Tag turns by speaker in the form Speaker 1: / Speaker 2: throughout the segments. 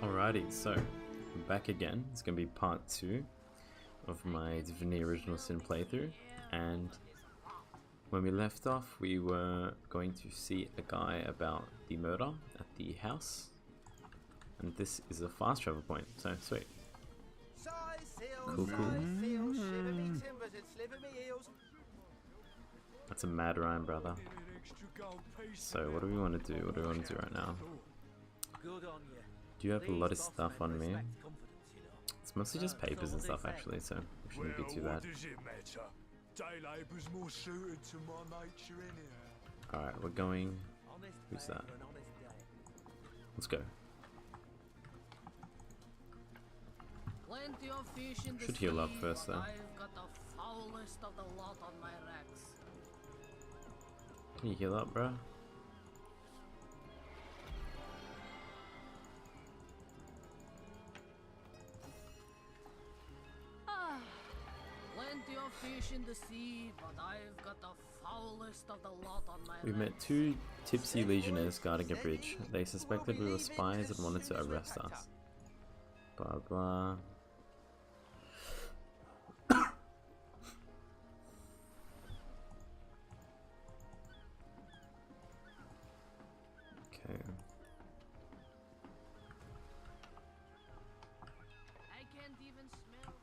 Speaker 1: Alrighty, so I'm back again. It's gonna be part 2 of my Divinity Original Sin playthrough, and when we left off we were going to see a guy about the murder at the house, and this is a fast travel point, so sweet. Cool. That's a mad rhyme, brother. So what do we want to do? What do we want to do right now? Do you have a lot of stuff on me? It's mostly just papers and stuff actually, so it shouldn't be too bad. Alright, we're going... Who's that? Let's go. Should heal up first though. Can you heal up, bro?
Speaker 2: Plenty of fish in the sea, but I've got the foulest of the lot on my
Speaker 1: We met two tipsy legionnaires guarding a bridge. They suspected we were spies and wanted to arrest us. Blah blah. Okay.
Speaker 2: I can't even smell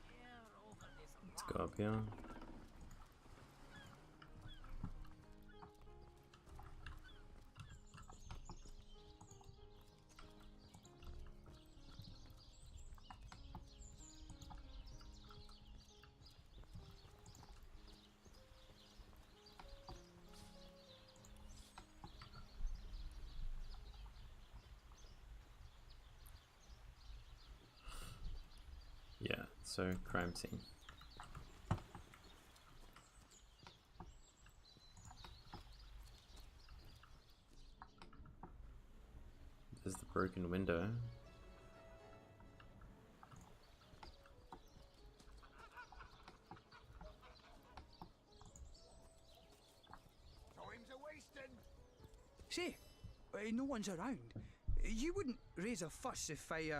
Speaker 2: the air over this.
Speaker 1: Let's go up here. Yeah, so crime scene. There's the broken window.
Speaker 3: Time's a wasting.
Speaker 4: Say, no one's around. You wouldn't raise a fuss if I,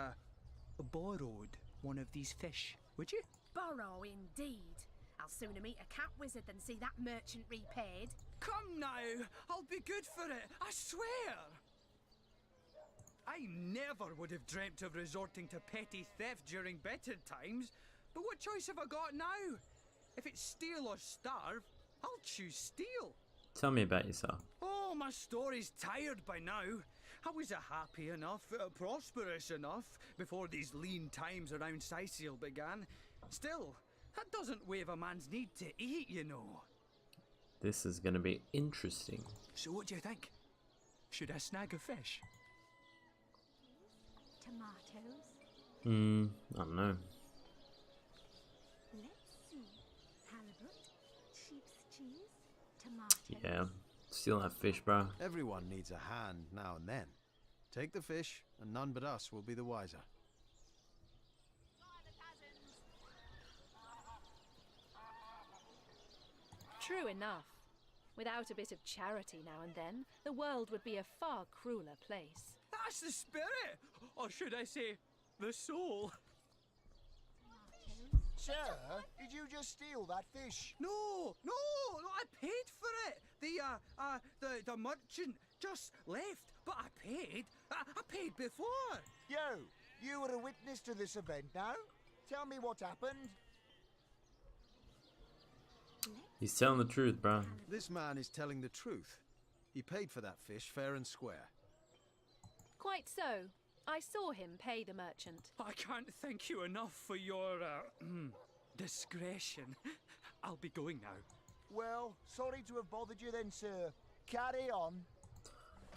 Speaker 4: borrowed one of these fish, would you?
Speaker 5: Borrow indeed. I'll sooner meet a cat wizard than see that merchant repaid.
Speaker 4: Come now, I'll be good for it, I swear! I never would have dreamt of resorting to petty theft during better times, but what choice have I got now? If it's steal or starve, I'll choose steal.
Speaker 1: Tell me about yourself.
Speaker 4: Oh, my story's tired by now. I was happy enough, prosperous enough, before these lean times around Sicil began. Still, that doesn't waive a man's need to eat, you know.
Speaker 1: This is gonna be interesting.
Speaker 4: So what do you think? Should I snag a fish?
Speaker 5: Tomatoes?
Speaker 1: I don't know.
Speaker 5: Let's see. Halibut, sheep's cheese, tomatoes.
Speaker 1: Yeah, steal that fish, bro.
Speaker 6: Everyone needs a hand now and then. Take the fish, and none but us will be the wiser.
Speaker 7: True enough. Without a bit of charity now and then, the world would be a far crueler place.
Speaker 4: That's the spirit! Or should I say, the soul?
Speaker 3: Sir, did you just steal that fish?
Speaker 4: No, I paid for it. The merchant just left, but I paid. I paid before.
Speaker 3: You were a witness to this event now? Tell me what happened.
Speaker 1: He's telling the truth, bro.
Speaker 6: This man is telling the truth. He paid for that fish fair and square.
Speaker 7: Quite so. I saw him pay the merchant.
Speaker 4: I can't thank you enough for your, discretion. I'll be going now.
Speaker 3: Well, sorry to have bothered you then, sir. Carry on.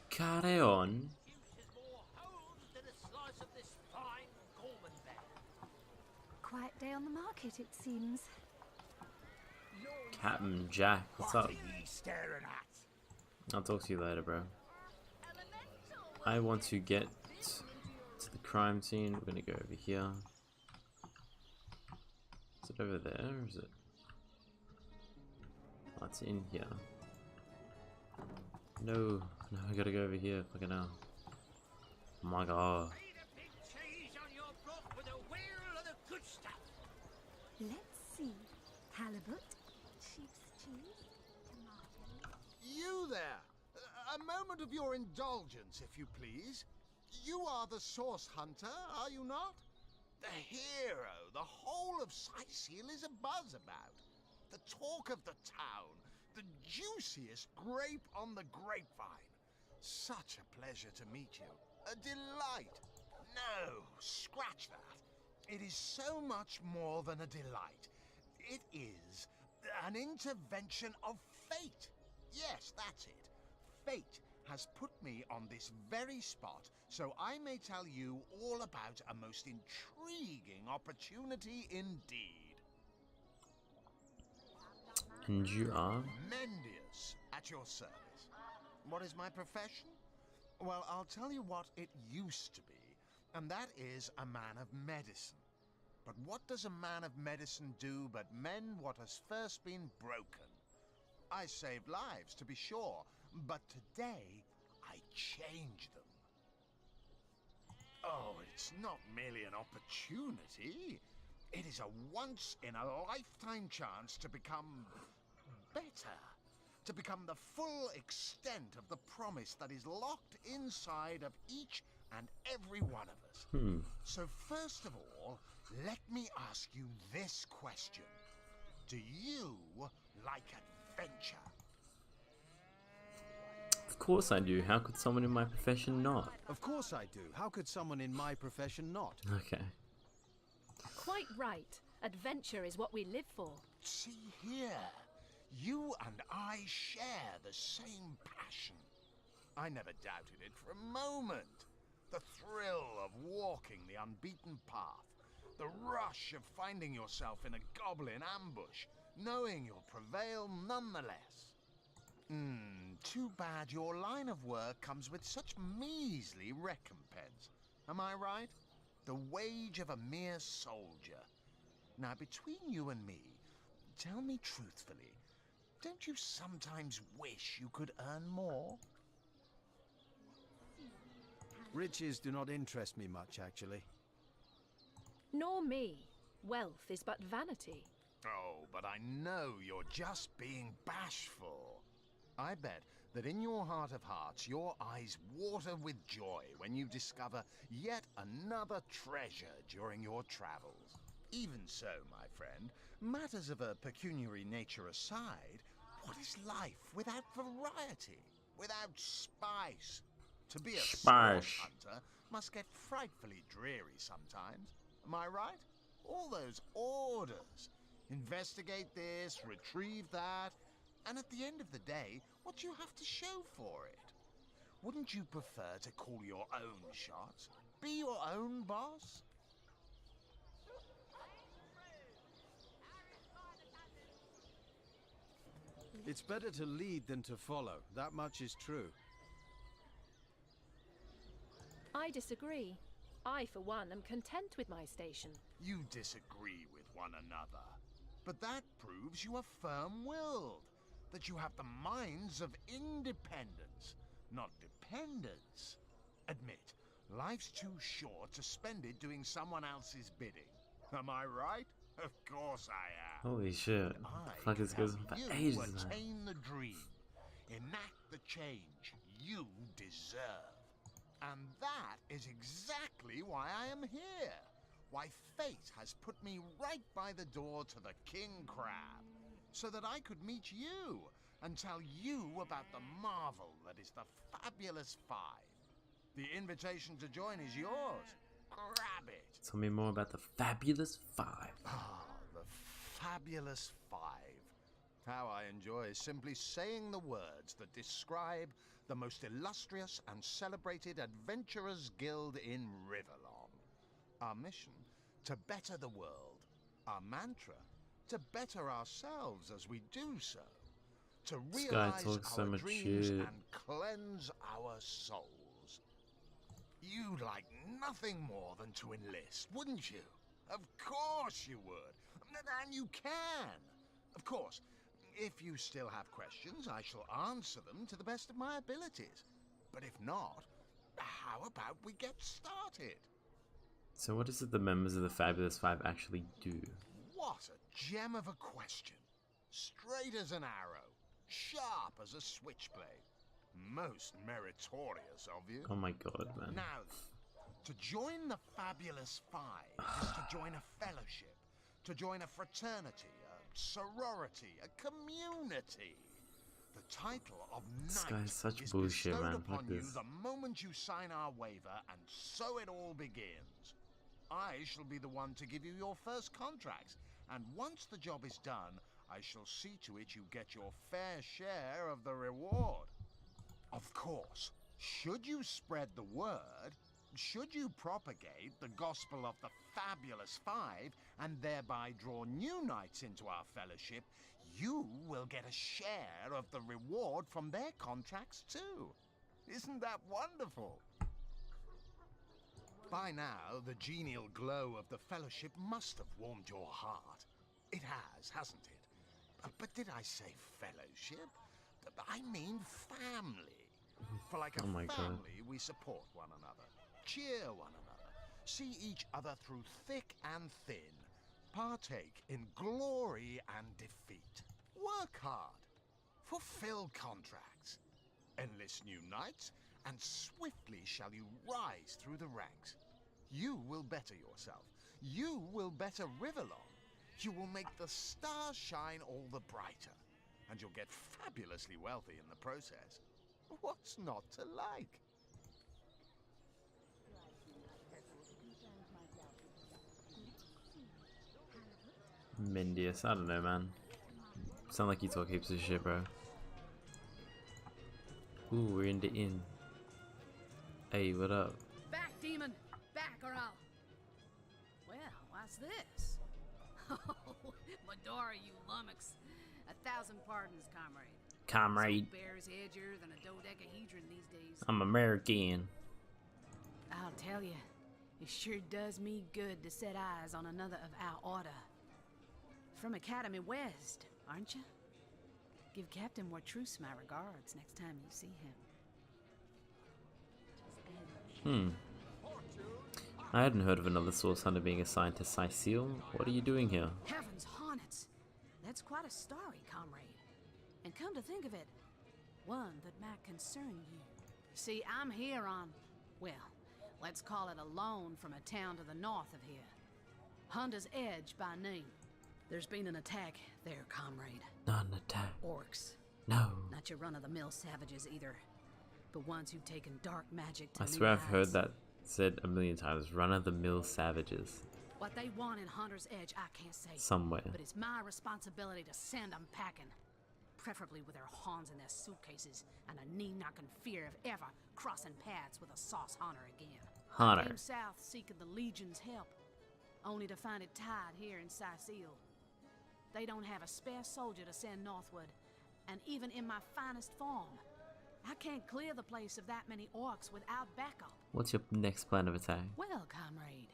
Speaker 1: Carry on.
Speaker 5: Quiet day on the market, it seems.
Speaker 1: Captain Jack, what's up?
Speaker 3: What are ye staring at?
Speaker 1: I'll talk to you later, bro. I want to get to the crime scene. We're gonna go over here. Is it over there, or is it? Oh, it's in here. No, I gotta go over here. Fucking hell. Oh my god.
Speaker 5: Let's see. Halibut, sheep's cheese, tomato.
Speaker 3: You there! A moment of your indulgence, if you please. You are the source hunter, are you not? The hero the whole of Sightseal is abuzz about. The talk of the town. The juiciest grape on the grapevine. Such a pleasure to meet you. A delight. No, scratch that. It is so much more than a delight. It is an intervention of fate. Yes, that's it. Fate has put me on this very spot, so I may tell you all about a most intriguing opportunity indeed.
Speaker 1: And you are?
Speaker 3: Mendius, at your service. What is my profession? Well, I'll tell you what it used to be, and that is a man of medicine. But what does a man of medicine do but mend what has first been broken? I saved lives, to be sure, but today I change them. Oh, it's not merely an opportunity. It is a once-in-a-lifetime chance to become better. To become the full extent of the promise that is locked inside of each and every one of us. So first of all, let me ask you this question. Do you like adventure?
Speaker 1: Of course I do. How could someone in my profession not?
Speaker 6: Of course I do. How could someone in my profession not?
Speaker 1: Okay.
Speaker 7: Quite right. Adventure is what we live for.
Speaker 3: See here, you and I share the same passion. I never doubted it for a moment. The thrill of walking the unbeaten path, the rush of finding yourself in a goblin ambush, knowing you'll prevail nonetheless. Too bad your line of work comes with such measly recompense. Am I right? The wage of a mere soldier. Now, between you and me, tell me truthfully, don't you sometimes wish you could earn more?
Speaker 6: Riches do not interest me much, actually.
Speaker 7: Nor me. Wealth is but vanity.
Speaker 3: Oh, but I know you're just being bashful. I bet that in your heart of hearts, your eyes water with joy when you discover yet another treasure during your travels. Even so, my friend, matters of a pecuniary nature aside, what is life without variety, without spice? To be a sport hunter must get frightfully dreary sometimes. Am I right? All those orders. Investigate this, retrieve that, and at the end of the day, what do you have to show for it? Wouldn't you prefer to call your own shots? Be your own boss?
Speaker 6: It's better to lead than to follow. That much is true.
Speaker 7: I disagree. I, for one, am content with my station.
Speaker 3: You disagree with one another. But that proves you are firm-willed. That you have the minds of independence, not dependence. Admit, life's too short to spend it doing someone else's bidding. Am I right? Of course I am.
Speaker 1: Holy shit. Fuck, this goes on for ages, man.
Speaker 3: Attain the dream. Enact the change you deserve. And that is exactly why I am here. Why fate has put me right by the door to the King Crab. So that I could meet you and tell you about the marvel that is the Fabulous Five. The invitation to join is yours. Grab it.
Speaker 1: Tell me more about the Fabulous Five.
Speaker 3: Ah, the Fabulous Five. How I enjoy simply saying the words that describe the most illustrious and celebrated adventurers' guild in Riverlon. Our mission, to better the world. Our mantra, to better ourselves as we do so. To realize
Speaker 1: so
Speaker 3: our
Speaker 1: much
Speaker 3: dreams
Speaker 1: shit.
Speaker 3: and cleanse our souls. You'd like nothing more than to enlist, wouldn't you? Of course you would. And you can. Of course, if you still have questions, I shall answer them to the best of my abilities. But if not, how about we get started?
Speaker 1: So what is it the members of the Fabulous Five actually do?
Speaker 3: What? What a gem of a question. Straight as an arrow, sharp as a switchblade. Most meritorious of you.
Speaker 1: Oh my god, man.
Speaker 3: Now, to join the Fabulous Five is to join a fellowship, to join a fraternity, a sorority, a community. The title of
Speaker 1: This
Speaker 3: Knight
Speaker 1: guy's such
Speaker 3: is
Speaker 1: bullshit,
Speaker 3: bestowed
Speaker 1: man.
Speaker 3: upon
Speaker 1: Like
Speaker 3: you
Speaker 1: this.
Speaker 3: the moment you sign our waiver, and so it all begins. I shall be the one to give you your first contracts, and once the job is done, I shall see to it you get your fair share of the reward. Of course, should you spread the word, should you propagate the gospel of the Fabulous Five, and thereby draw new knights into our fellowship, you will get a share of the reward from their contracts too. Isn't that wonderful? By now, the genial glow of the fellowship must have warmed your heart. It has, hasn't it? But did I say fellowship? I mean family. For like a
Speaker 1: Oh my God.
Speaker 3: family, we support one another, cheer one another, see each other through thick and thin, partake in glory and defeat, work hard, fulfill contracts, enlist new knights, and swiftly shall you rise through the ranks. You will better yourself. You will better Riverlong. You will make the stars shine all the brighter, and you'll get fabulously wealthy in the process. What's not to like?
Speaker 1: Mindius, I don't know, man. Sound like you talk heaps of shit, bro. Ooh, we're in the inn. Hey, what up?
Speaker 2: Back, demon! Back, or I'll... Well, what's this? Oh, Medora, you lummox. 1,000 pardons, comrade.
Speaker 1: Comrade,
Speaker 2: So bears edgier than a dodecahedron these days.
Speaker 1: I'm American.
Speaker 2: I'll tell you, it sure does me good to set eyes on another of our order. From Academy West, aren't you? Give Captain Wartruce my regards next time you see him.
Speaker 1: I hadn't heard of another source hunter being assigned to Sicile. What are you doing here?
Speaker 2: Heavens hornets! That's quite a story, comrade. And come to think of it, one that might concern you. See, I'm here on, well, let's call it a loan from a town to the north of here. Hunter's Edge by name. There's been an attack there, comrade.
Speaker 1: Not an attack.
Speaker 2: Orcs.
Speaker 1: No.
Speaker 2: Not your run-of-the-mill savages either, but ones who've taken dark magic to
Speaker 1: I
Speaker 2: new
Speaker 1: swear I've heard
Speaker 2: heights.
Speaker 1: that said a million times. Run-of-the-mill savages.
Speaker 2: What they want in Hunter's Edge, I can't say.
Speaker 1: Somewhere.
Speaker 2: But it's my responsibility to send them packing. Preferably with their horns in their suitcases and a knee-knocking fear of ever crossing paths with a sauce hunter again. I
Speaker 1: Hunter.
Speaker 2: came south seeking the Legion's help, only to find it tied here in Sicile. They don't have a spare soldier to send northward, and even in my finest form, I can't clear the place of that many orcs without backup.
Speaker 1: What's your next plan of attack?
Speaker 2: Well, comrade,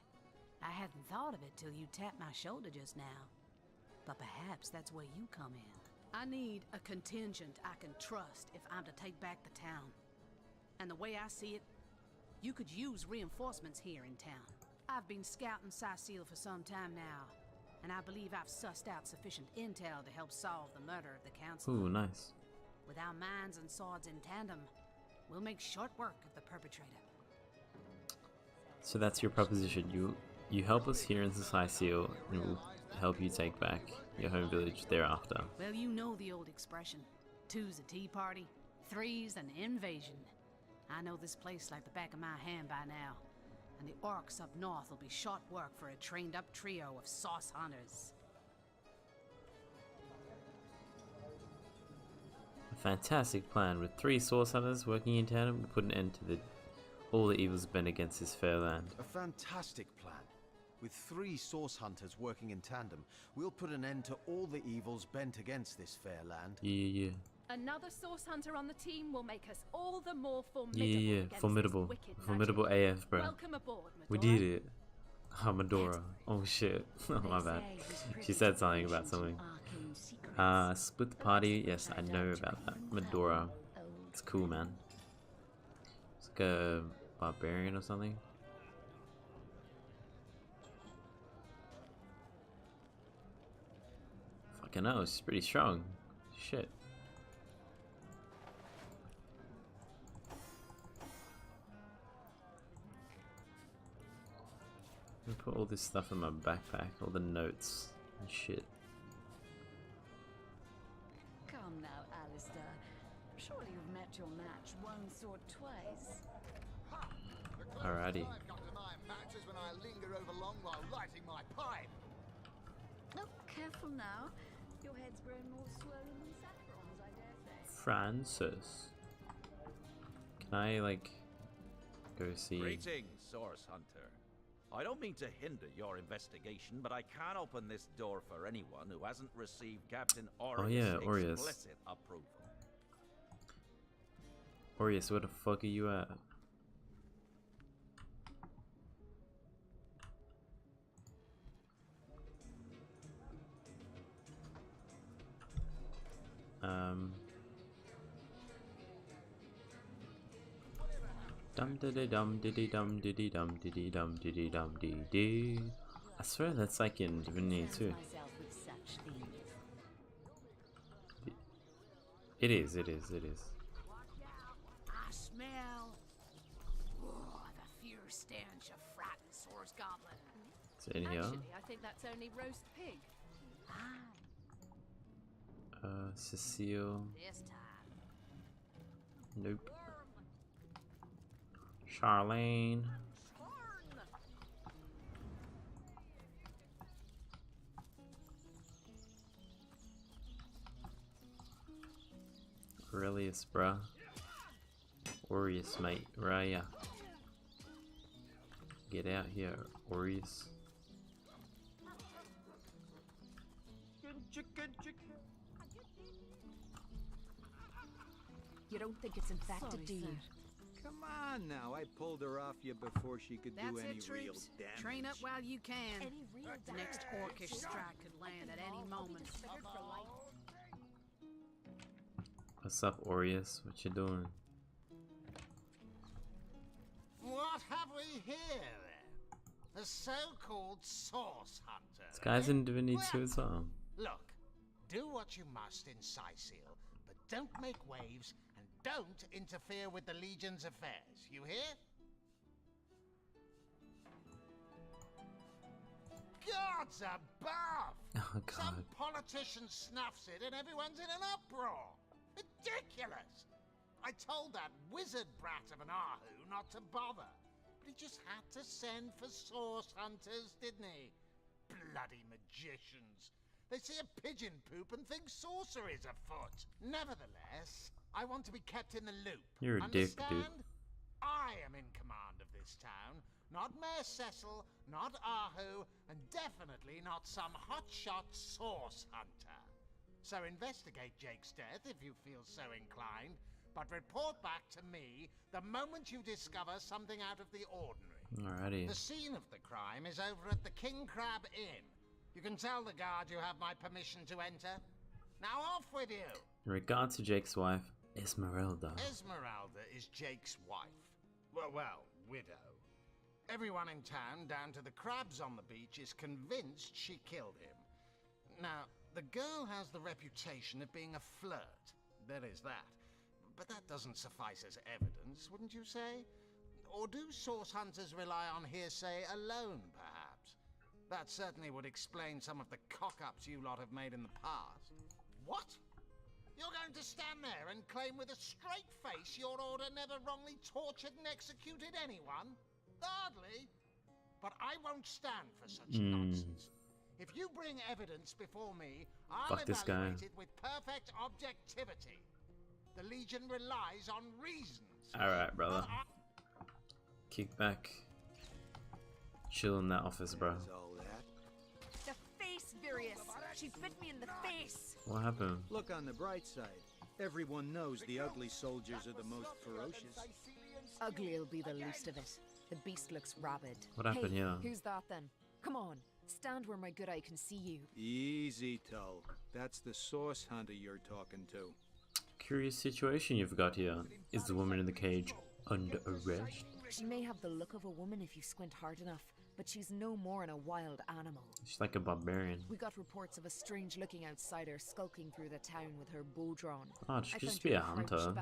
Speaker 2: I hadn't thought of it till you tapped my shoulder just now. But perhaps that's where you come in. I need a contingent I can trust if I'm to take back the town. And the way I see it, you could use reinforcements here in town. I've been scouting Sicile for some time now, and I believe I've sussed out sufficient intel to help solve the murder of the council.
Speaker 1: Ooh, nice.
Speaker 2: With our minds and swords in tandem, we'll make short work of the perpetrator.
Speaker 1: So that's your proposition. You help us here in Sicile, and we'll help you take back your home village thereafter.
Speaker 2: Well, you know the old expression. 2's a tea party, 3's an invasion. I know this place like the back of my hand by now, and the orcs up north will be short work for a trained-up trio of sauce hunters.
Speaker 1: A fantastic plan. With 3 source hunters working in tandem, we put an end to all the evils bent against this fair land.
Speaker 6: A fantastic plan. With 3 source hunters working in tandem, we'll put an end to all the evils bent against this fair land.
Speaker 1: Yeah.
Speaker 7: Another source hunter on the team will make us all the more formidable.
Speaker 1: Yeah.
Speaker 7: against this
Speaker 1: Formidable.
Speaker 7: wicked
Speaker 1: Formidable
Speaker 7: magic.
Speaker 1: AF, bro.
Speaker 7: Welcome aboard,
Speaker 1: We
Speaker 7: Medora.
Speaker 1: did it. Oh, Medora. Oh shit. Oh, my bad. She said something about something. Split the party. Yes, I know about that. Medora. It's cool, man. It's like a barbarian or something. Fucking hell, she's pretty strong. Shit. I'm gonna put all this stuff in my backpack, all the notes and shit.
Speaker 8: Come now, Alistair. Surely you've met your match once or twice.
Speaker 1: Alrighty.
Speaker 3: I've got to my matches when I linger over long while lighting my pipe.
Speaker 8: Oh, careful now. Your head's grown more swollen than saffrons, I dare say.
Speaker 1: Francis. Can I, like, go see...
Speaker 9: Greetings, Source Hunter. I don't mean to hinder your investigation, but I can't open this door for anyone who hasn't received Captain Aureus' explicit approval.
Speaker 1: Aureus, where the fuck are you at? Dum diddy dum diddy dum diddy dum diddy dum diddy dum diddy dee. I swear that's like in Divinity too. It is.
Speaker 2: I smell the fierce stench of frightened Source Goblin.
Speaker 1: Is it in here?
Speaker 7: Actually, I think that's only roast pig.
Speaker 1: Cecile.
Speaker 2: This time.
Speaker 1: Nope. Charlene. Aurelius, bruh. Aureus, mate. Raya. Get out here, Aureus.
Speaker 5: You don't think it's infected,
Speaker 8: Sorry,
Speaker 5: do you?
Speaker 8: sir.
Speaker 4: Come on now, I pulled her off you before she could do
Speaker 2: That's
Speaker 4: any
Speaker 2: it,
Speaker 4: real
Speaker 2: troops.
Speaker 4: damage.
Speaker 2: Train up while you can.
Speaker 5: Any real
Speaker 2: The next orcish strike could land at any moment.
Speaker 1: What's up, Aureus? What you doing?
Speaker 3: What have we here then? The so-called Source Hunter.
Speaker 1: This guy's
Speaker 3: eh?
Speaker 1: in Divinity 2 as well.
Speaker 3: Look, do what you must in Sicil, but don't make waves and don't interfere with the Legion's affairs. You hear? Gods above!
Speaker 1: Oh
Speaker 3: Some
Speaker 1: god.
Speaker 3: politician snuffs it and everyone's in an uproar. Ridiculous! I told that wizard brat of an Ahu not to bother, but he just had to send for Source Hunters, didn't he? Bloody magicians. They see a pigeon poop and think sorcery's afoot. Nevertheless, I want to be kept in the loop.
Speaker 1: You're a dick, dude.
Speaker 3: Understand? I am in command of this town, not Mayor Cecil, not Ahu, and definitely not some hotshot Source Hunter. So investigate Jake's death if you feel so inclined, but report back to me the moment you discover something out of the ordinary.
Speaker 1: Alrighty.
Speaker 3: The scene of the crime is over at the King Crab Inn. You can tell the guard you have my permission to enter. Now off with you!
Speaker 1: In regard to Jake's wife, Esmeralda.
Speaker 3: Esmeralda is Jake's wife. Well, widow. Everyone in town, down to the crabs on the beach, is convinced she killed him. Now, the girl has the reputation of being a flirt. There is that. But that doesn't suffice as evidence, wouldn't you say? Or do source hunters rely on hearsay alone, perhaps? That certainly would explain some of the cock-ups you lot have made in the past. What? You're going to stand there and claim with a straight face your order never wrongly tortured and executed anyone? Hardly. But I won't stand for such nonsense. If you bring evidence before me, I'll
Speaker 1: Fuck this guy.
Speaker 3: evaluate it with perfect objectivity. The Legion relies on reasons.
Speaker 1: Alright, brother. Kick back. Chill in that office, bro.
Speaker 5: The face, Virius. She bit me in the face.
Speaker 1: What happened?
Speaker 4: Look on the bright side. Everyone knows the ugly soldiers are the most ferocious.
Speaker 5: Ugly'll be the least of it. The beast looks rabid.
Speaker 1: What happened
Speaker 10: Hey,
Speaker 1: here?
Speaker 10: who's that then? Come on, stand where my good eye can see you.
Speaker 4: Easy, Tull. That's the source hunter you're talking to.
Speaker 1: Curious situation you've got here. Is the woman in the cage under arrest?
Speaker 10: She may have the look of a woman if you squint hard enough, but she's no more than a wild animal.
Speaker 1: She's like a barbarian.
Speaker 10: We got reports of a strange-looking outsider skulking through the town with her bow drawn.
Speaker 1: Oh, it should just be a hunter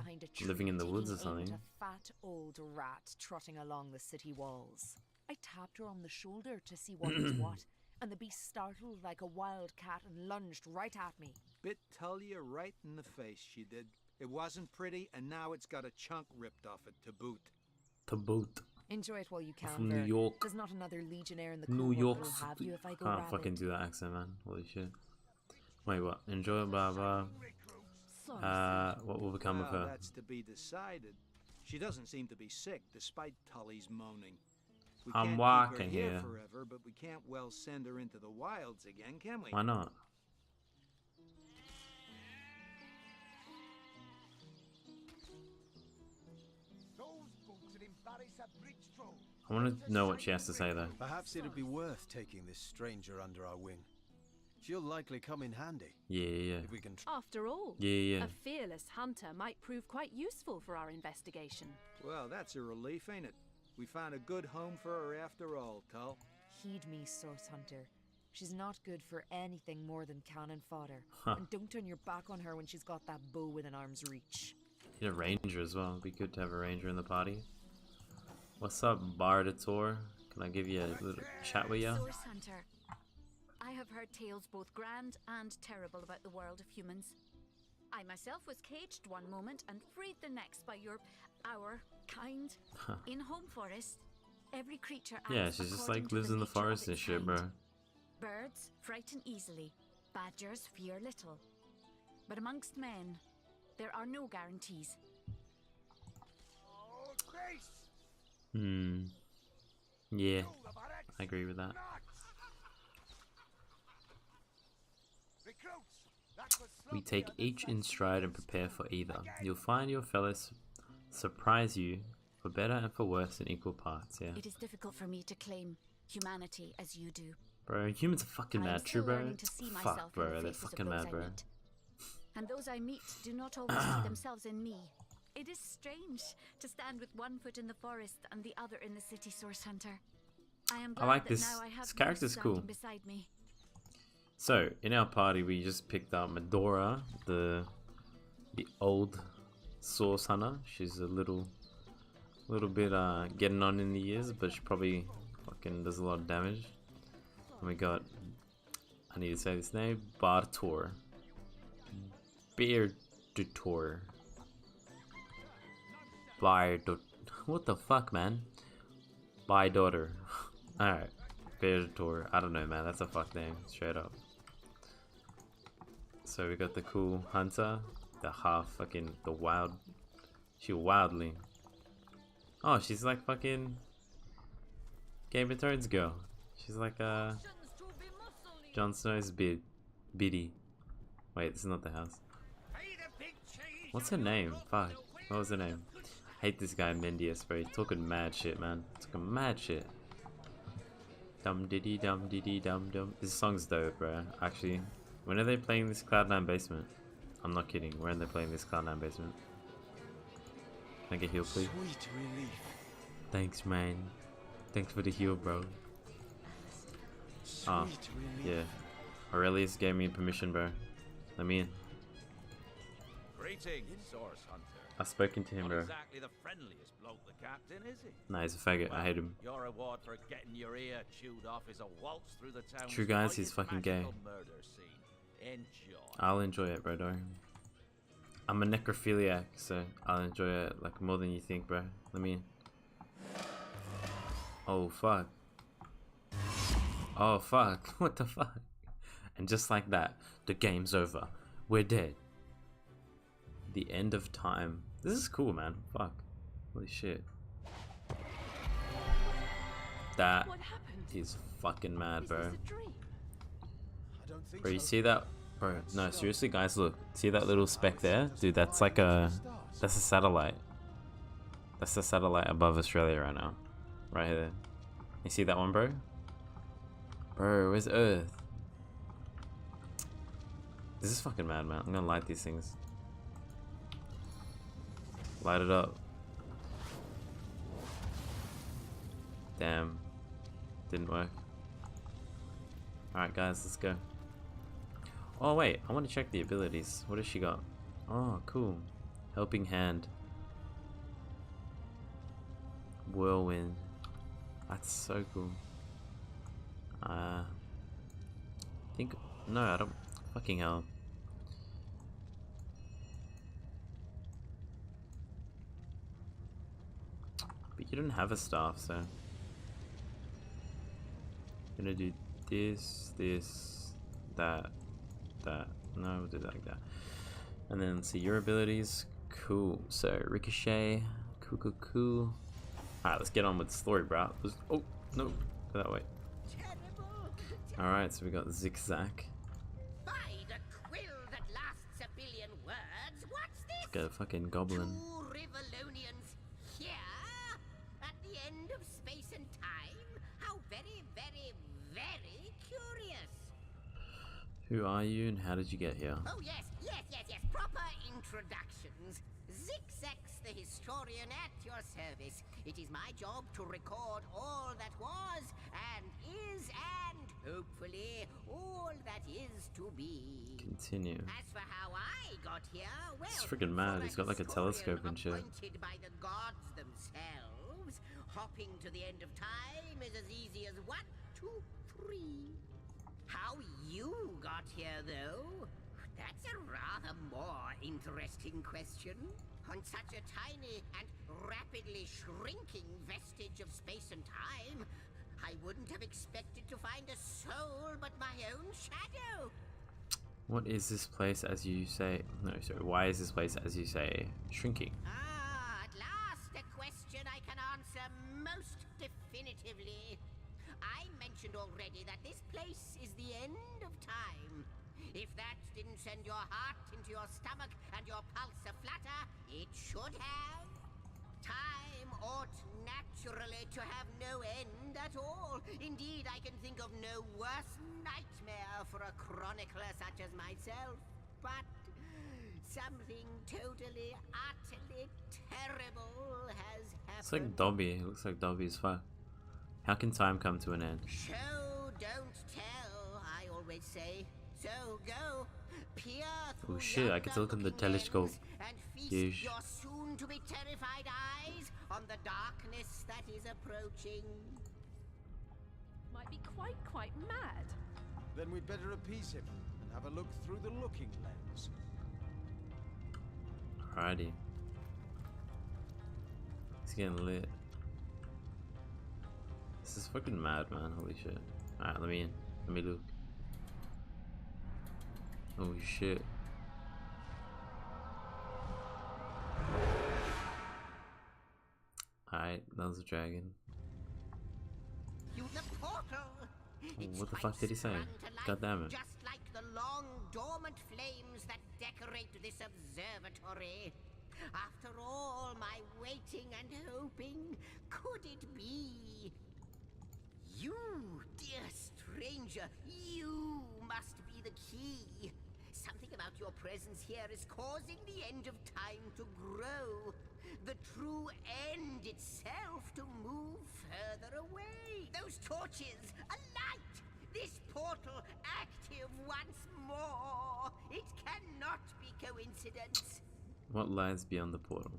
Speaker 1: living in the woods or something.
Speaker 10: A fat old rat trotting along the city walls. I tapped her on the shoulder to see what was what, and the beast startled like a wild cat and lunged right at me.
Speaker 11: Bit Tullia right in the face, she did. It wasn't pretty, and now it's got a chunk ripped off it to boot.
Speaker 1: To boot.
Speaker 10: Enjoy it while you can.
Speaker 1: From New York.
Speaker 10: There's not another legionnaire in the
Speaker 1: New York.
Speaker 10: have you if I go
Speaker 1: Can't fucking do that accent, man. Holy shit. Wait, what? Enjoy, blah blah. What will become of her?
Speaker 11: That's to be decided. She doesn't seem to be sick, despite Tully's moaning. We
Speaker 1: I'm
Speaker 11: can't
Speaker 1: walking
Speaker 11: keep her
Speaker 1: here
Speaker 11: forever, but we can't well send her into the wilds again, can we?
Speaker 1: Why not? I want to know what she has to say though.
Speaker 6: Perhaps it'd be worth taking this stranger under our wing. She'll likely come in handy.
Speaker 1: Yeah.
Speaker 6: If we can
Speaker 7: After all,
Speaker 1: yeah.
Speaker 7: a fearless hunter might prove quite useful for our investigation.
Speaker 11: Well, that's a relief, ain't it? We found a good home for her after all, Tull.
Speaker 10: Heed me, source hunter. She's not good for anything more than cannon fodder. And don't turn your back on her when she's got that bow within arm's reach.
Speaker 1: Need a ranger as well. It'd be good to have a ranger in the party. What's up, Bardator? Can I give you a little chat with you?
Speaker 8: Source hunter. I have heard tales both grand and terrible about the world of humans. I myself was caged one moment and freed the next by our kind. In home forest, every creature acts
Speaker 1: Yeah, she just like lives in the forest and shit, bro.
Speaker 8: Birds frighten easily, badgers fear little. But amongst men, there are no guarantees.
Speaker 1: Yeah, I agree with that. We take each in stride and prepare for either. You'll find your fellows surprise you, for better and for worse in equal parts, yeah.
Speaker 8: It is difficult for me to claim humanity as you do.
Speaker 1: Bro, humans are fucking mad, true, bro? Fuck, bro, they're
Speaker 8: faces
Speaker 1: fucking
Speaker 8: of those
Speaker 1: mad, bro.
Speaker 8: I meet. And those I meet do not always see themselves in me. It is strange to stand with one foot in the forest and the other in the city, source hunter. I am glad
Speaker 1: like
Speaker 8: that
Speaker 1: this.
Speaker 8: now I have
Speaker 1: This character's
Speaker 8: you
Speaker 1: cool.
Speaker 8: standing beside me.
Speaker 1: So, in our party, we just picked up Medora, the old source hunter. She's a little bit getting on in the years, but she probably fucking does a lot of damage. And we got, I need to say this name, Bardator. Beardator. What the fuck, man? By daughter. Alright. Beardator. I don't know, man. That's a fuck name. Straight up. So we got the cool hunter. The half fucking. The wild. She wildly. Oh, she's like fucking. Game of Thrones girl. She's like Jon Snow's biddy. Wait, this is not the house. What's her name? Fuck. What was her name? I hate this guy Mendius, bro. He's talking mad shit, man. Talking mad shit. Dum diddy dum diddy dum dum. This song's dope, bro. Actually, when are they playing this Cloud9 basement? I'm not kidding. When are they playing this Cloud9 basement? Can I get healed, please?
Speaker 6: Sweet relief.
Speaker 1: Thanks, man. Thanks for the heal, bro. Ah, yeah. Aurelius gave me permission, bro. Let me in.
Speaker 9: Greetings, source hunter.
Speaker 1: I've spoken to him, bro.
Speaker 9: Not exactly the friendliest bloke, the captain, is he?
Speaker 1: Nah, he's a faggot. I hate him.
Speaker 9: Your reward for getting your ear chewed off is a waltz through the town.
Speaker 1: True, guys, he's fucking gay.
Speaker 9: Enjoy.
Speaker 1: I'll enjoy it, bro. Don't worry. I'm a necrophiliac, so I'll enjoy it like more than you think, bro. Let me in. Oh fuck. Oh fuck. What the fuck? And just like that, the game's over. We're dead. The end of time. This is cool, man. Fuck. Holy shit. That is fucking mad, bro. Bro, you see that? Bro, no, seriously, guys, look. See that little speck there? Dude, that's like that's a satellite. That's the satellite above Australia right now. Right here. You see that one, bro? Bro, where's Earth? This is fucking mad, man. I'm gonna light these things. Light it up. Damn. Didn't work. Alright guys, let's go. Oh wait, I want to check the abilities. What has she got? Oh, cool. Helping Hand. Whirlwind. That's so cool. Think... No, I don't... Fucking hell. But you don't have a staff, so... I'm gonna do this, that. No, we'll do that like that. And then see your abilities. Cool. So Ricochet. Cool. Alright, let's get on with the story, bro. Oh, no. Go that way. Alright, so we got Zigzag.
Speaker 12: By the quill that lasts a billion words, what's this?
Speaker 1: Got a fucking goblin.
Speaker 12: 2 Rivalonians here? At the end of space and time? How very, very, very curious.
Speaker 1: Who are you and how did you get here?
Speaker 12: Oh yes. Proper introductions. Zigzag's the historian at your service. It is my job to record all that was and is and hopefully all that is to be.
Speaker 1: Continue.
Speaker 12: As for how I got here, well,
Speaker 1: It's freaking mad. He's got like a telescope and shit.
Speaker 12: Appointed by the gods themselves, hopping to the end of time is as easy as 1, 2, 3. How you got here, though? That's a rather more interesting question. On such a tiny and rapidly shrinking vestige of space and time, I wouldn't have expected to find a soul but my own shadow.
Speaker 1: What is this place as you say? No, sorry. Why is this place as you say shrinking?
Speaker 12: At last a question I can answer most definitively. I mentioned already that this place is the end of time. If that didn't send your heart into your stomach and your pulse a-flutter, it should have. Time ought naturally to have no end at all. Indeed, I can think of no worse nightmare for a chronicler such as myself. But something totally, utterly terrible has happened.
Speaker 1: It's like Dobby. It looks like Dobby as fuck. How can time come to an end?
Speaker 12: Show, don't tell, I always say. So go, peer through
Speaker 1: shit, I get to look in the telescope.
Speaker 12: and feast
Speaker 1: Yeesh.
Speaker 12: your soon-to-be terrified eyes on the darkness that is approaching.
Speaker 7: Might be quite mad.
Speaker 6: Then we'd better appease him and have a look through the looking lens.
Speaker 1: Alrighty. He's getting lit. This is fucking mad, man. Holy shit. Alright, let me in. Let me look. Oh shit. Alright, that was a dragon.
Speaker 12: You the portal.
Speaker 1: What the fuck did he say? God damn it.
Speaker 12: Just like the long dormant flames that decorate this observatory. After all my waiting and hoping, could it be? You, dear stranger, you must be the key. Something about your presence here is causing the end of time to grow. The true end itself to move further away. Those torches, alight! This portal active once more. It cannot be coincidence.
Speaker 1: What lies beyond the portal?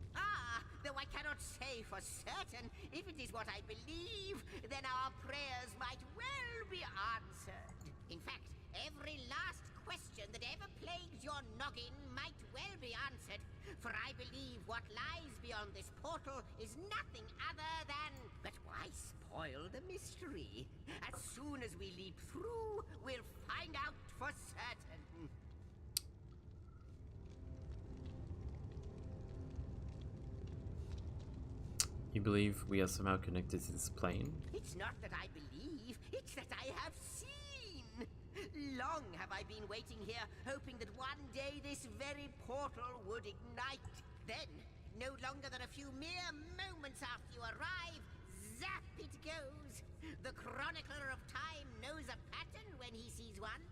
Speaker 12: Though I cannot say for certain, if it is what I believe, then our prayers might well be answered. In fact, every last question that ever plagues your noggin might well be answered, for I believe what lies beyond this portal is nothing other than... But why spoil the mystery? As soon as we leap through, we'll find out for certain.
Speaker 1: You believe we are somehow connected to this plane?
Speaker 12: It's not that I believe, it's that I have seen. Long have I been waiting here, hoping that one day this very portal would ignite. Then, no longer than a few mere moments after you arrive, zap it goes. The chronicler of time knows a pattern when he sees one.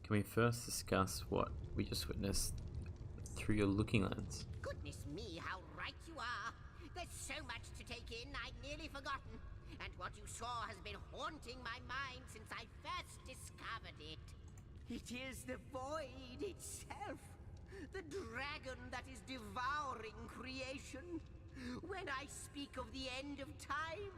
Speaker 1: Can we first discuss what we just witnessed through your looking lens?
Speaker 12: Goodness me, how right you are. There's so much to take in, I'd nearly forgotten. And what you saw has been haunting my mind since I first discovered it. It is the void itself. The dragon that is devouring creation. When I speak of the end of time,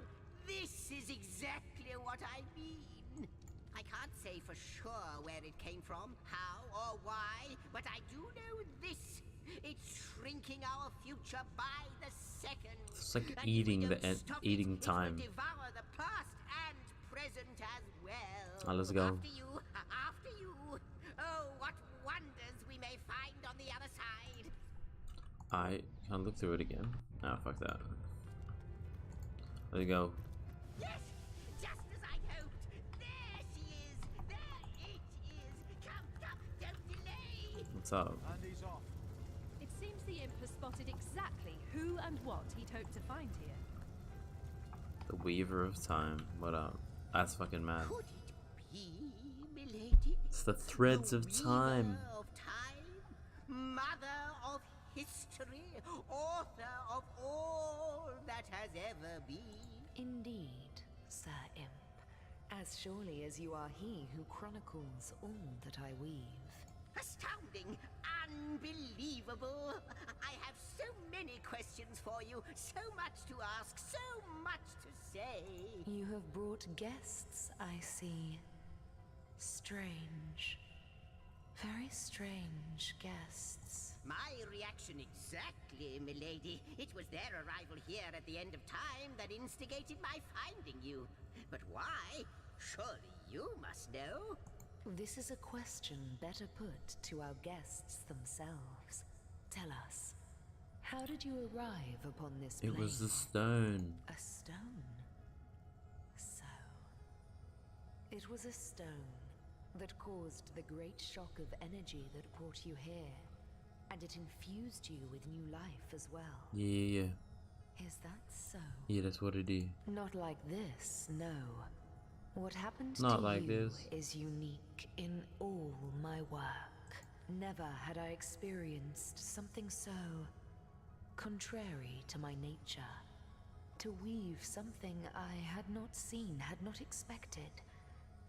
Speaker 12: this is exactly what I mean. I can't say for sure where it came from, how or why, but I do know this. It's shrinking our future by the second.
Speaker 1: It's like eating eating time.
Speaker 12: Devour the past and present as well.
Speaker 1: Let's go.
Speaker 12: After you, after you. Oh, what wonders we may find on the other side.
Speaker 1: I can't look through it again. Ah, fuck that. There you go.
Speaker 12: Yes, just as I hoped. There she is. There it is. Come, don't delay.
Speaker 1: What's up?
Speaker 11: Andy's off.
Speaker 7: It seems the imp has spotted exactly who and what he'd hoped to find here.
Speaker 1: The Weaver of Time. What up? That's fucking mad.
Speaker 12: Could it be, milady?
Speaker 1: It's the threads of time.
Speaker 12: Weaver of time, mother of history, author of all that has ever been.
Speaker 10: Indeed, Sir Imp. As surely as you are he who chronicles all that I weave.
Speaker 12: Astounding, unbelievable. I have so many questions for you, so much to ask, so much to say.
Speaker 10: You have brought guests, I see. Strange. Very strange guests.
Speaker 12: My reaction exactly, milady. It was their arrival here at the end of time that instigated my finding you. But why? Surely you must know.
Speaker 10: This is a question better put to our guests themselves. Tell us, how did you arrive upon this plane?
Speaker 1: It was the stone.
Speaker 10: A stone? So... It was a stone that caused the great shock of energy that brought you here. And it infused you with new life as well.
Speaker 1: Yeah.
Speaker 10: Is that so?
Speaker 1: Yeah, that's what it is.
Speaker 10: Not like this, no. What happened
Speaker 1: Not
Speaker 10: to
Speaker 1: like
Speaker 10: you
Speaker 1: this.
Speaker 10: is unique in all my work. Never had I experienced something so contrary to my nature. To weave something I had not seen, had not expected.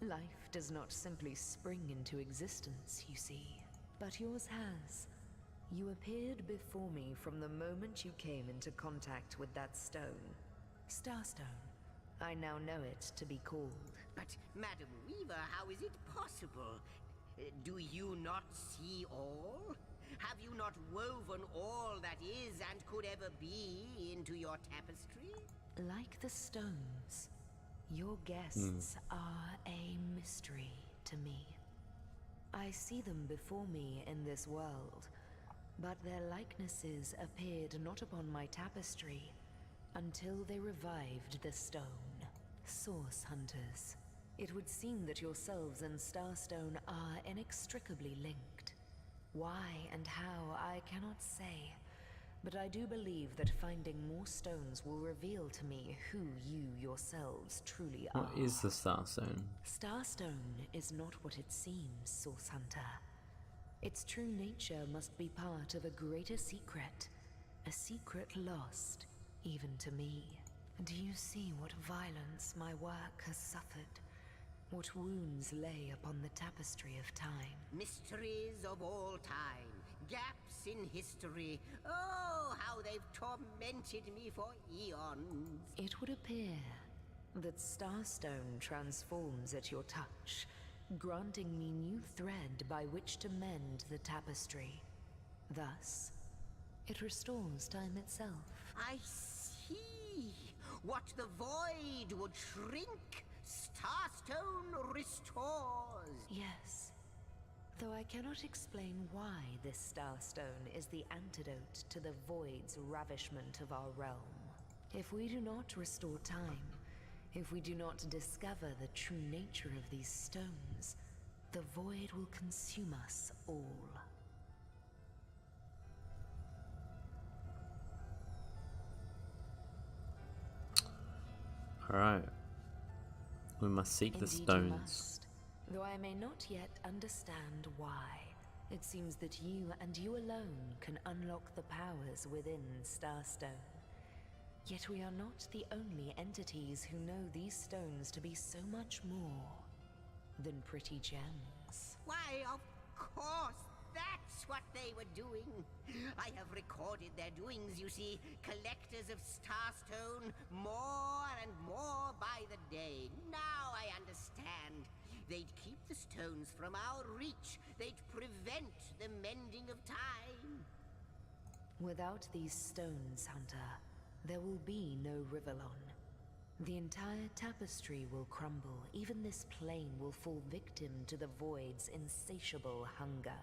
Speaker 10: Life does not simply spring into existence, you see. But yours has. You appeared before me from the moment you came into contact with that stone. Starstone. I now know it to be called.
Speaker 12: But, Madam Weaver, how is it possible? Do you not see all? Have you not woven all that is and could ever be into your tapestry?
Speaker 10: Like the stones, your guests are a mystery to me. I see them before me in this world, but their likenesses appeared not upon my tapestry until they revived the stone. Source hunters. It would seem that yourselves and Starstone are inextricably linked. Why and how, I cannot say, but I do believe that finding more stones will reveal to me who you yourselves truly are.
Speaker 1: What is the Starstone?
Speaker 10: Starstone is not what it seems, Source Hunter. Its true nature must be part of a greater secret, a secret lost, even to me. Do you see what violence my work has suffered? What wounds lay upon the tapestry of time?
Speaker 12: Mysteries of all time, gaps in history. Oh, how they've tormented me for eons.
Speaker 10: It would appear that Starstone transforms at your touch, granting me new thread by which to mend the tapestry. Thus, it restores time itself.
Speaker 12: I see. What the void would shrink, Starstone restores.
Speaker 10: Yes. Though I cannot explain why this Starstone is the antidote to the void's ravishment of our realm. If we do not restore time, if we do not discover the true nature of these stones, the void will consume us all.
Speaker 1: Alright. We must seek the
Speaker 10: Indeed
Speaker 1: stones.
Speaker 10: you must, though I may not yet understand why. It seems that you and you alone can unlock the powers within Starstone. Yet we are not the only entities who know these stones to be so much more than pretty gems.
Speaker 12: Why, of course, that's what they were doing. I have recorded their doings, you see. Collectors of Starstone, more and more by the day. Now I understand. They'd keep the stones from our reach. They'd prevent the mending of time.
Speaker 10: Without these stones, Hunter, there will be no Rivellon. The entire tapestry will crumble. Even this plane will fall victim to the void's insatiable hunger.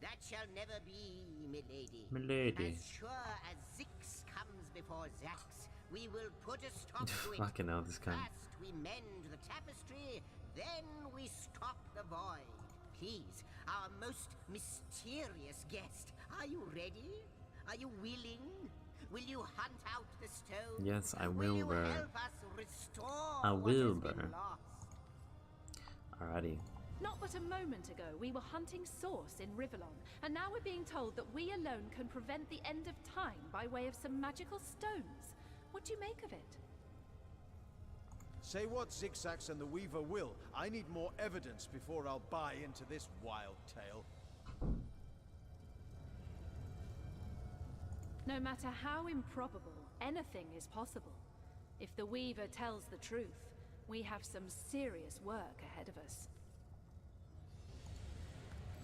Speaker 12: That shall never be, milady.
Speaker 1: Milady.
Speaker 12: As sure as Zix comes before Zax, we will put a stop to it.
Speaker 1: Fucking hell, this cunt.
Speaker 12: First we mend the tapestry, then we stop the void. Please, our most mysterious guest, are you ready? Are you willing? Will you hunt out the stone?
Speaker 1: Yes, I will,
Speaker 12: you
Speaker 1: bro.
Speaker 12: help us restore
Speaker 1: I
Speaker 12: what
Speaker 1: will,
Speaker 12: has
Speaker 1: bro.
Speaker 12: been lost?
Speaker 1: Alrighty.
Speaker 7: Not but a moment ago, we were hunting Source in Rivellon, and now we're being told that we alone can prevent the end of time by way of some magical stones. What do you make of it?
Speaker 6: Say what Zigzags and the Weaver will. I need more evidence before I'll buy into this wild tale.
Speaker 7: No matter how improbable, anything is possible. If the Weaver tells the truth, we have some serious work ahead of us.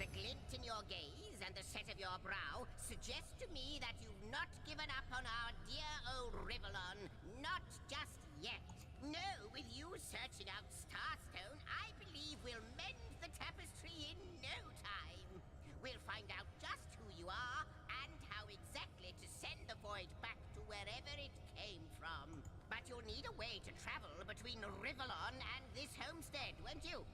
Speaker 12: The glint in your gaze and the set of your brow suggest to me that you've not given up on our dear old Rivellon. Not just yet. No, with you searching out Starstone, I believe we'll mend the tapestry in no time. We'll find out just who you are and how exactly to send the void back to wherever it came from. But you'll need a way to travel between Rivellon and this homestead, won't you?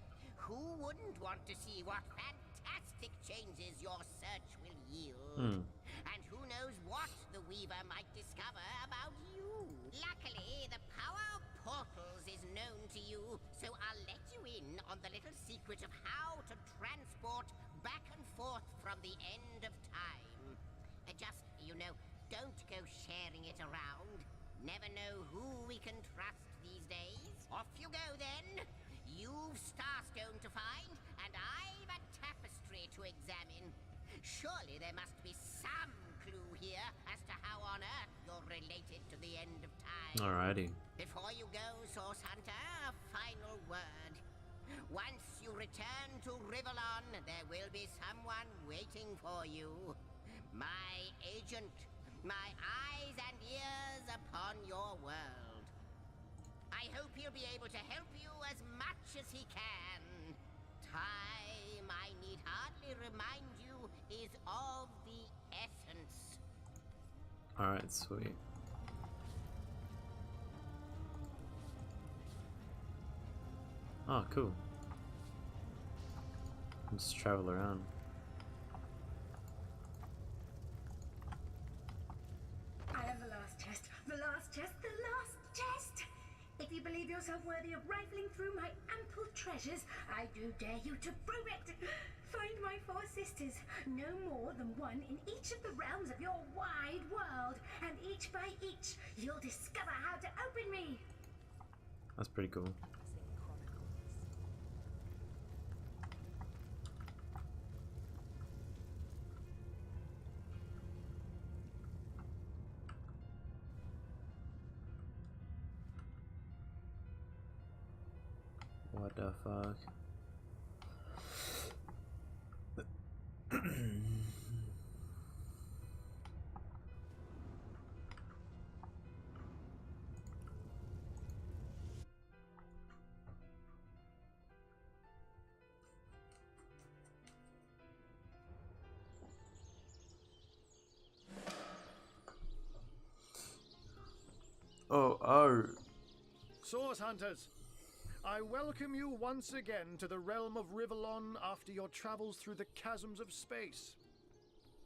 Speaker 12: Who wouldn't want to see what fantastic changes your search will yield? And who knows what the Weaver might discover about you? Luckily, the power of portals is known to you, so I'll let you in on the little secret of how to transport back and forth from the end of time. Just, you know, don't go sharing it around. Never know who we can trust these days. Off you go then. You've Starstone to find, and I've a tapestry to examine. Surely there must be some clue here as to how on earth you're related to the end of time.
Speaker 1: Alrighty.
Speaker 12: Before you go, Source Hunter, a final word. Once you return to Rivellon, there will be someone waiting for you. My agent, my eyes and ears upon your world. I hope he'll be able to help you as much as he can. Time, I need hardly remind you, is of the essence.
Speaker 1: Alright, sweet. Oh, cool. Let's travel around.
Speaker 5: I am the last chest, the last chest, the last chest! If you believe yourself worthy of rifling through my ample treasures, I do dare you to prove it! Find my 4 sisters, no more than one in each of the realms of your wide world, and each by each, you'll discover how to open me!
Speaker 1: That's pretty cool. What the fuck? Oh.
Speaker 13: Source Hunters, I welcome you once again to the realm of Rivellon after your travels through the chasms of space.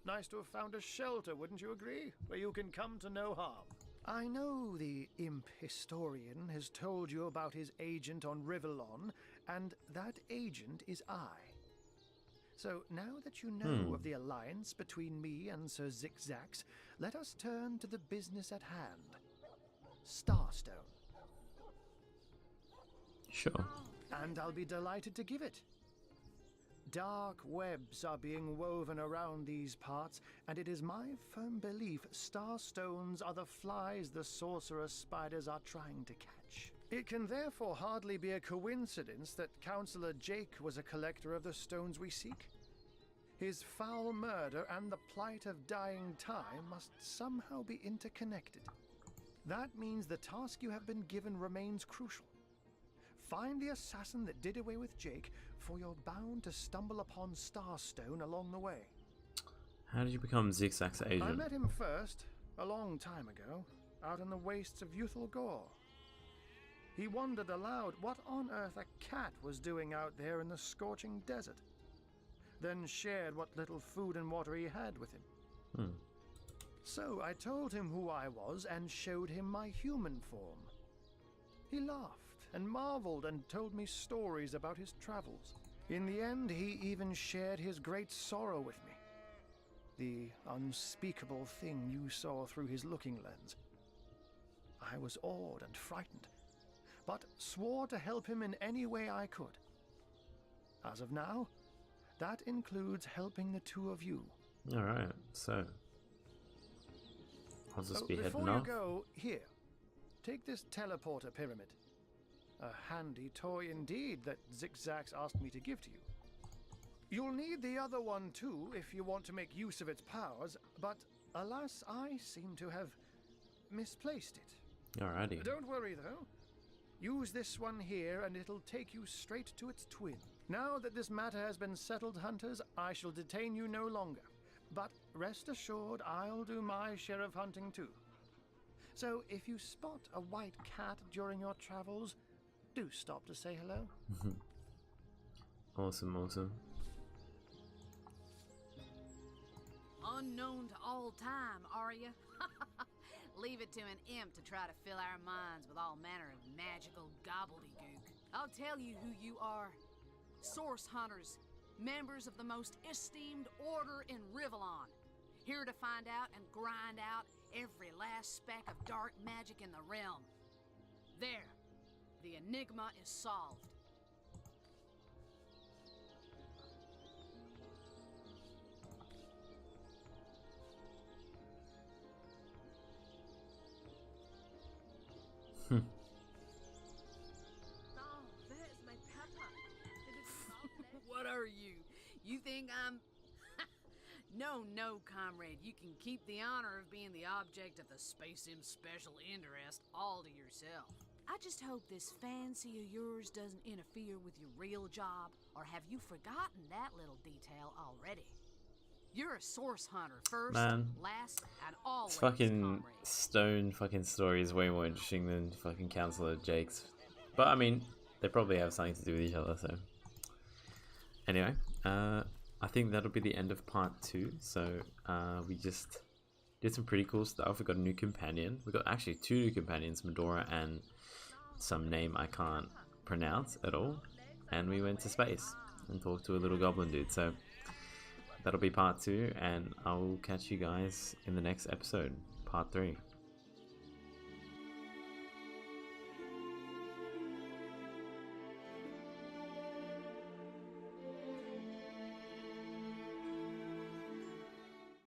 Speaker 13: Nice to have found a shelter, wouldn't you agree? Where you can come to no harm. I know the imp historian has told you about his agent on Rivellon, and that agent is I. So now that you know of the alliance between me and Sir Zigzags, let us turn to the business at hand. starstone.
Speaker 1: Sure.
Speaker 13: And I'll be delighted to give it. Dark webs are being woven around these parts, and it is my firm belief starstones are the flies the sorcerer spiders are trying to catch. It can therefore hardly be a coincidence that Councillor Jake was a collector of the stones we seek. His foul murder and the plight of dying time must somehow be interconnected. That means the task you have been given remains crucial. Find the assassin that did away with Jake, for you're bound to stumble upon Starstone along the way.
Speaker 1: How did you become Zigzag's agent?
Speaker 13: I met him first, a long time ago, out in the wastes of Youthful Gore. He wondered aloud what on earth a cat was doing out there in the scorching desert, then shared what little food and water he had with him. So I told him who I was and showed him my human form. He laughed and marveled and told me stories about his travels. In the end, he even shared his great sorrow with me. The unspeakable thing you saw through his looking lens. I was awed and frightened, but swore to help him in any way I could. As of now, that includes helping the two of you.
Speaker 1: Alright, so I'll just be heading off.
Speaker 13: Before you go, here, take this teleporter pyramid. A handy toy indeed that Zigzags asked me to give to you. You'll need the other one too if you want to make use of its powers, but alas, I seem to have misplaced it.
Speaker 1: Alrighty.
Speaker 13: Don't worry though. Use this one here and it'll take you straight to its twin. Now that this matter has been settled, hunters, I shall detain you no longer. But rest assured, I'll do my share of hunting too. So if you spot a white cat during your travels, do stop to say hello.
Speaker 1: Awesome, awesome.
Speaker 2: Unknown to all time, are you? Leave it to an imp to try to fill our minds with all manner of magical gobbledygook. I'll tell you who you are. Source hunters, members of the most esteemed order in Rivellon. Here to find out and grind out every last speck of dark magic in the realm. There, the enigma is solved. What are you? You think I'm... No, comrade. You can keep the honor of being the object of the Space Imp special interest all to yourself. I just hope this fancy of yours doesn't interfere with your real job, or have you forgotten that little detail already? You're a source hunter first, last, and always,
Speaker 1: this fucking
Speaker 2: comrade.
Speaker 1: stone fucking story is way more interesting than fucking Councillor Jake's. But I mean, they probably have something to do with each other, so... Anyway, I think that'll be the end of part 2. So we just did some pretty cool stuff. We got a new companion. We got actually 2 new companions, Medora and some name I can't pronounce at all. And we went to space and talked to a little goblin dude. So that'll be part 2, and I'll catch you guys in the next episode, part 3.